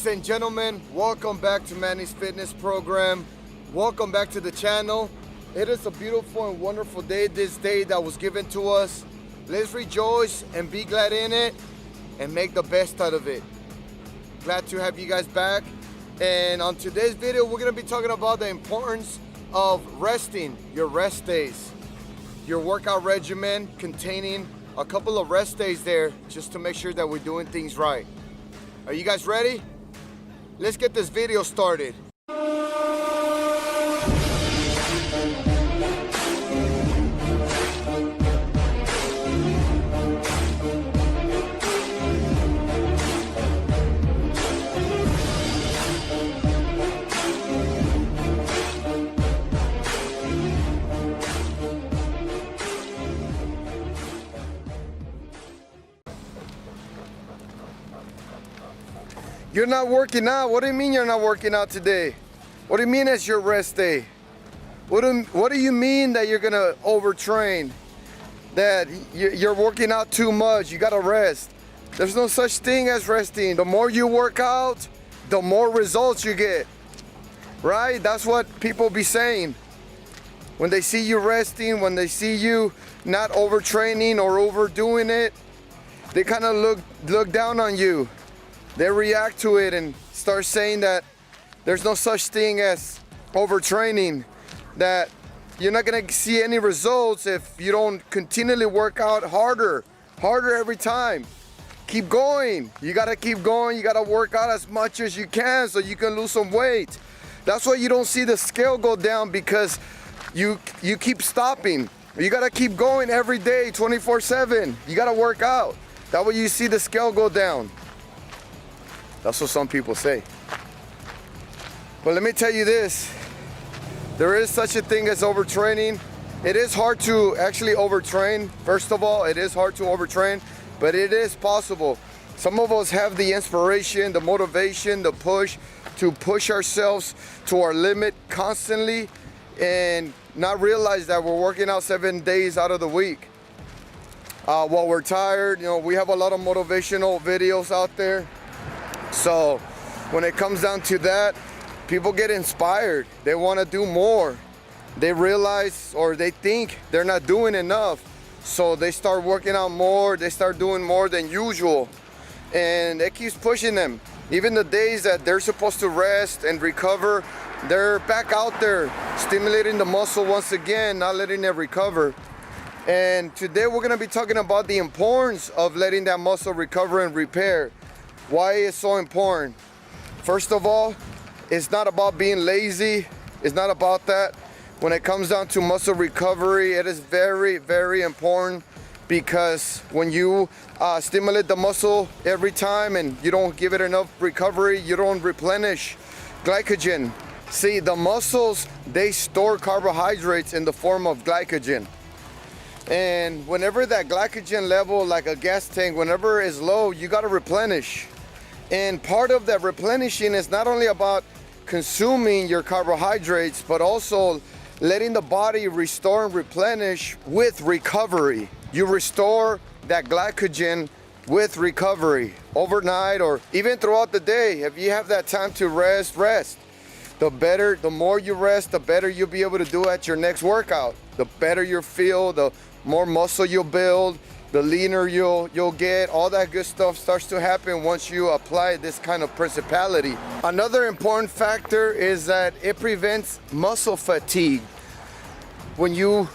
Ladies and gentlemen, welcome back to Manny's Fitness Program. Welcome back to the channel. It is a beautiful and wonderful day, this day that was given to us. Let's rejoice and be glad in it and make the best out of it. Glad to have you guys back. And on today's video, we're gonna be talking about the importance of resting, your rest days. Your workout regimen containing a couple of rest days there just to make sure that we're doing things right. Are you guys ready? Let's get this video started. You're not working out. What do you mean you're not working out today? What do you mean it's your rest day? What do you mean that you're gonna overtrain? That you're working out too much, you gotta rest. There's no such thing as resting. The more you work out, the more results you get, right? That's what people be saying. When they see you resting, when they see you not overtraining or overdoing it, they kind of look down on you. They react to it and start saying that there's no such thing as overtraining, that you're not gonna see any results if you don't continually work out harder every time. Keep going. You gotta keep going. You gotta work out as much as you can so you can lose some weight. That's why you don't see the scale go down, because you keep stopping. You gotta keep going every day, 24/7. You gotta work out. That way you see the scale go down. That's what some people say. But let me tell you this, there is such a thing as overtraining. It is hard to actually overtrain. First of all, it is hard to overtrain, but it is possible. Some of us have the inspiration, the motivation, the push to push ourselves to our limit constantly and not realize that we're working out 7 days out of the week. While we're tired, we have a lot of motivational videos out there. So when it comes down to that, people get inspired. They want to do more. They realize, or they think they're not doing enough. So they start working out more. They start doing more than usual. And it keeps pushing them. Even the days that they're supposed to rest and recover, they're back out there stimulating the muscle once again, not letting it recover. And today we're going to be talking about the importance of letting that muscle recover and repair. Why it's so important. First of all, it's not about being lazy. It's not about that. When it comes down to muscle recovery, it is very, very important, because when you stimulate the muscle every time and you don't give it enough recovery, you don't replenish glycogen. See, the muscles, they store carbohydrates in the form of glycogen. And whenever that glycogen level, like a gas tank, whenever it's low, you got to replenish. And part of that replenishing is not only about consuming your carbohydrates, but also letting the body restore and replenish with recovery. You restore that glycogen with recovery overnight or even throughout the day. If you have that time to rest. The more you rest, the better you'll be able to do at your next workout. The better you feel, the more muscle you'll build, the leaner you'll get. All that good stuff starts to happen once you apply this kind of principality. Another important factor is that it prevents muscle fatigue. When you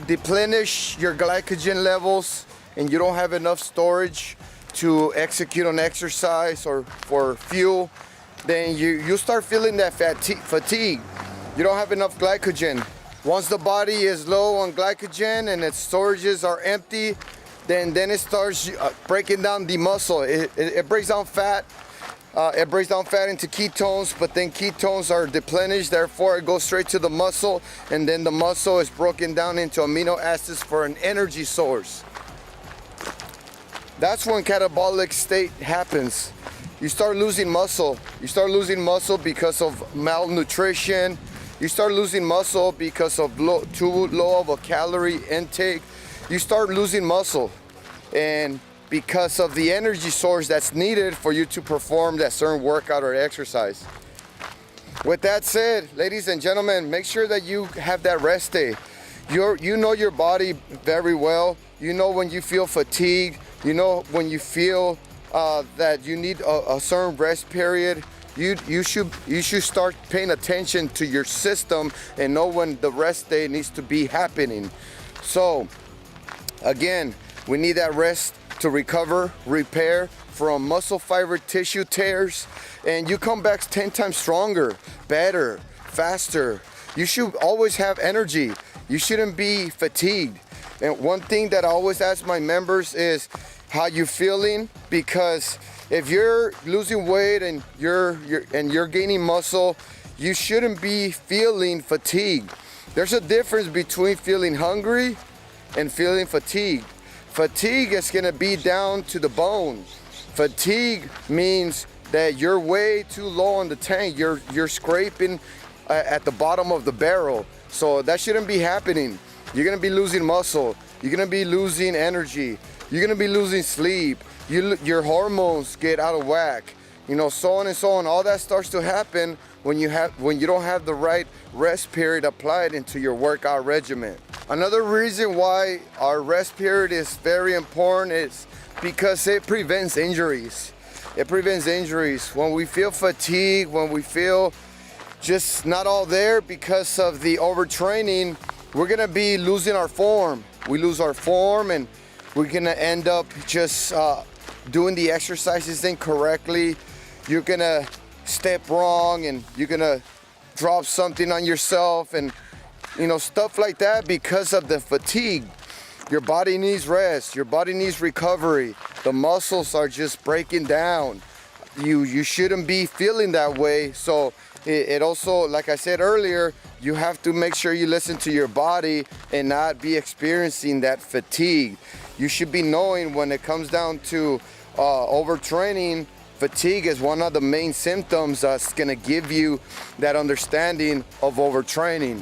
deplenish your glycogen levels and you don't have enough storage to execute on exercise or for fuel, then you start feeling that fatigue. You don't have enough glycogen. Once the body is low on glycogen and its storages are empty, then it starts breaking down the muscle. It breaks down fat. It breaks down fat into ketones, but then ketones are deplenished, therefore it goes straight to the muscle, and then the muscle is broken down into amino acids for an energy source. That's when catabolic state happens. You start losing muscle. You start losing muscle because of malnutrition. You start losing muscle because of too low of a calorie intake. You start losing muscle. And because of the energy source that's needed for you to perform that certain workout or exercise. With that said, ladies and gentlemen, make sure that you have that rest day. You know your body very well. You know when you feel fatigued. You know when you feel that you need a certain rest period. You should start paying attention to your system and know when the rest day needs to be happening. So again, we need that rest to recover, repair from muscle fiber tissue tears, and you come back 10 times stronger, better, faster. You should always have energy. You shouldn't be fatigued. And one thing that I always ask my members is, how you feeling? Because if you're losing weight and you're gaining muscle, you shouldn't be feeling fatigued. There's a difference between feeling hungry and feeling fatigued. Fatigue is gonna be down to the bone. Fatigue means that you're way too low on the tank. You're scraping at the bottom of the barrel. So that shouldn't be happening. You're gonna be losing muscle. You're gonna be losing energy. You're gonna be losing sleep. Your hormones get out of whack. You know, so on and so on. All that starts to happen when you don't have the right rest period applied into your workout regimen. Another reason why our rest period is very important is because it prevents injuries. It prevents injuries. When we feel fatigue, when we feel just not all there because of the overtraining, we're gonna be losing our form. We lose our form and we're gonna end up just doing the exercises incorrectly. You're gonna step wrong and you're gonna drop something on yourself and stuff like that because of the fatigue. Your body needs rest. Your body needs recovery. The muscles are just breaking down. You shouldn't be feeling that way. So it also, like I said earlier, you have to make sure you listen to your body and not be experiencing that fatigue. You should be knowing when it comes down to overtraining, fatigue is one of the main symptoms that's gonna give you that understanding of overtraining.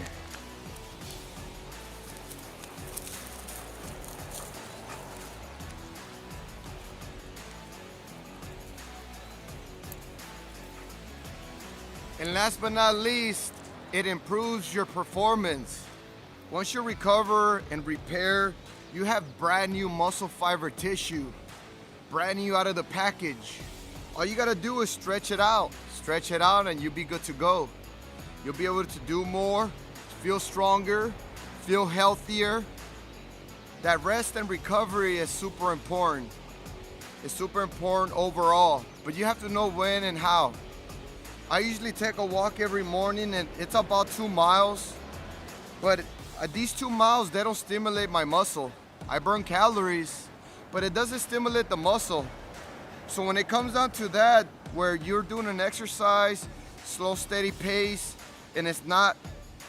And last but not least, it improves your performance. Once you recover and repair, you have brand new muscle fiber tissue, brand new out of the package. All you gotta do is stretch it out and you'll be good to go. You'll be able to do more, feel stronger, feel healthier. That rest and recovery is super important. It's super important overall, but you have to know when and how. I usually take a walk every morning and it's about 2 miles, but these 2 miles, they don't stimulate my muscle. I burn calories, but it doesn't stimulate the muscle. So when it comes down to that, where you're doing an exercise, slow, steady pace, and it's not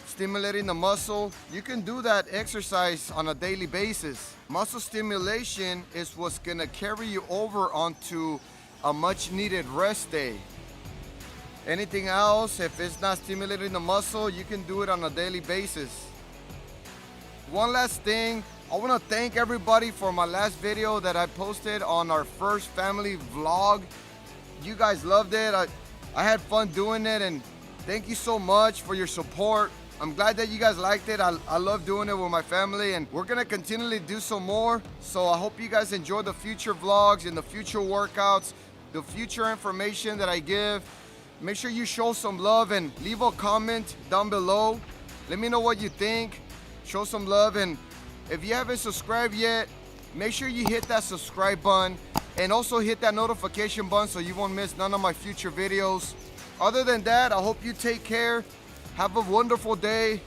stimulating the muscle, you can do that exercise on a daily basis. Muscle stimulation is what's gonna carry you over onto a much needed rest day. Anything else, if it's not stimulating the muscle, you can do it on a daily basis. One last thing, I want to thank everybody for my last video that I posted on our first family vlog. You guys loved it. I had fun doing it, and thank you so much for your support. I'm glad that you guys liked it. I love doing it with my family, and we're gonna continually do some more. So I hope you guys enjoy the future vlogs and the future workouts, the future information that I give. Make sure you show some love and leave a comment down below. Let me know what you think. Show some love, and if you haven't subscribed yet, make sure you hit that subscribe button and also hit that notification button so you won't miss none of my future videos. Other than that, I hope you take care. Have a wonderful day.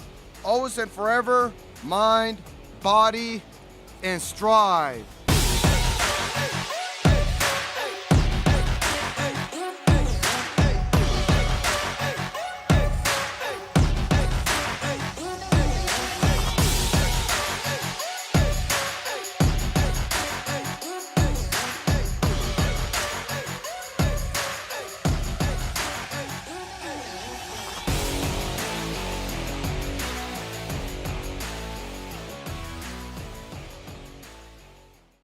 Always and forever, mind, body, and strive.